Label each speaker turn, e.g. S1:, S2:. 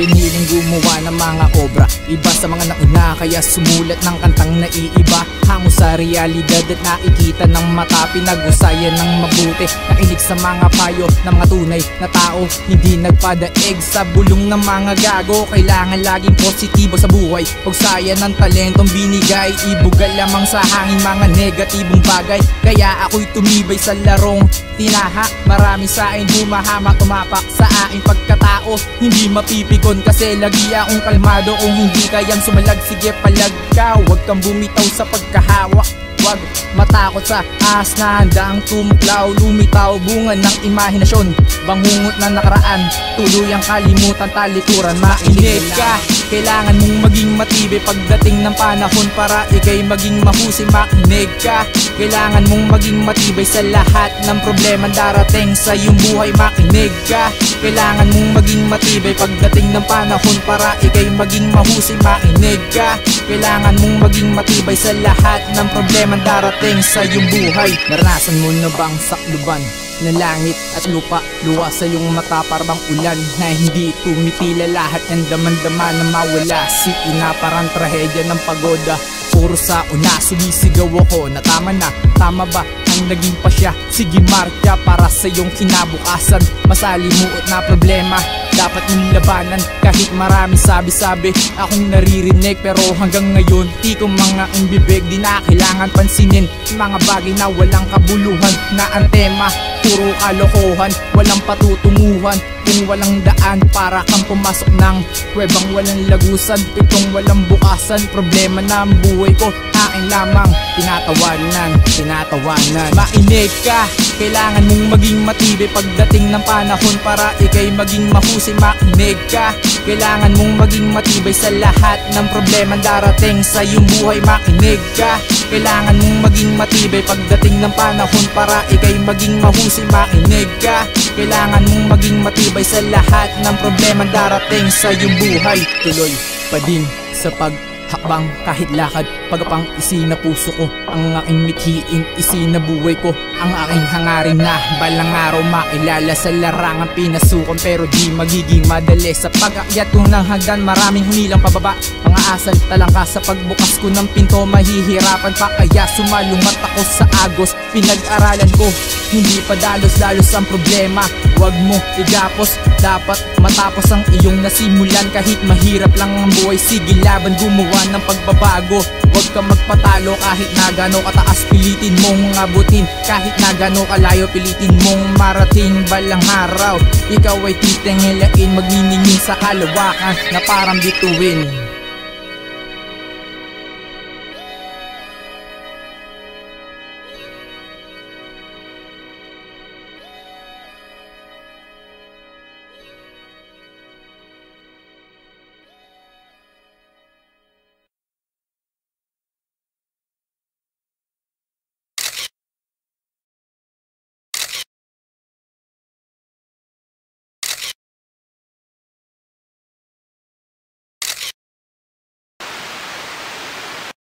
S1: Piniling gumawa ng mga obra, iba sa mga nauna, kaya sumulat ng kantang naiiba. Hango sa realidad at nakikita ng mata, pinag-usayan ng mabuti, nakinig sa mga payo ng mga tunay na tao, hindi nagpadaig sa bulong ng mga gago. Kailangan laging positibo sa buhay, pagsayan ng talentong binigay, ibugal lamang sa hangin mga negatibong bagay. Kaya ako'y tumibay sa larong tinaha, marami sa akin humahama, tumapak sa aking pagkatao. Hindi mapipikon kasi lagi akong kalmado, kung hindi kayang sumalag, sige palag ka. Huwag kang bumitaw sa pagkahawa, huwag matakot sa ahas na handaang tumuklaw. Lumitaw bunga ng imahinasyon, bangungot na nakaraan, tuluyang kalimutan talikuran. Makinig ka, kailangan mong maging matibay pagdating ng panahon para ikay maging mahusay. Makinig ka, kailangan mong maging matibay sa lahat ng problema darating sa iyong buhay. Makinig ka, kailangan mong maging matibay pagdating ng panahon para ikay maging mahusay. Makinig ka, kailangan mong maging matibay sa lahat ng problema darating sa iyong buhay. Naranasan mo na bang sakluban ng langit at lupa, luwa sa iyong mata parang ulan na hindi tumitila, lahat ng daman-dama na mawala? Sige na, parang trahedya ng pagoda, puro sa una sumisigaw ako na tama ba ang naging pasya? Sige marka para sa iyong kinabukasan, masalimuot na problema dapat mong labanan. Kahit maraming sabi-sabi akong naririnig, pero hanggang ngayon di ko mga imbibig. Di na kailangan pansinin mga bagay na walang kabuluhan, na ang tema puro kalokohan, walang patutunguhan kung walang daan. Para kang pumasok ng kuwebang walang lagusan, pitong walang bukasan. Problema na ang buhay ko, aking lamang tinatawanan. Makinig ka, kailangan mong maging matibay pagdating ng panahon para ikay maging mahusay. Makinig ka, kailangan mong maging matibay sa lahat ng problema darating sa iyong buhay. Makinig ka, kailangan mong maging matibay pagdating ng panahon para ikay maging mahusay. Makinig ka, kailangan mong maging matibay sa lahat ng problema darating sa iyong buhay. Tuloy pa din sa paghakbang kahit lakad, pagapang isina puso ko, ang aking mithiin isinabuhay ko, ang aking hangarin na balang araw makilala sa larangang pinasukan. Pero di magiging madali sa pag-akyat ko ng hagdan, maraming humilang pababa, mga asal talangka sa pagbukas ko ng pinto. Mahihirapan pa kaya sumalungat ako sa agos, pinag-aralan ko, hindi pa dalos-dalos ang problema. Huwag mo igapos, dapat matapos ang iyong nasimulan. Kahit mahirap lang ang buhay, sige laban, gumawa ng pagbabago. Huwag kang magpatalo kahit na gano'ng kataas, pilitin mong abutin. Kahit na gano'ng kalayo, pilitin mong marating balang araw. Ikaw ay titingilain, magniningin sa kalawakan na parang bituin.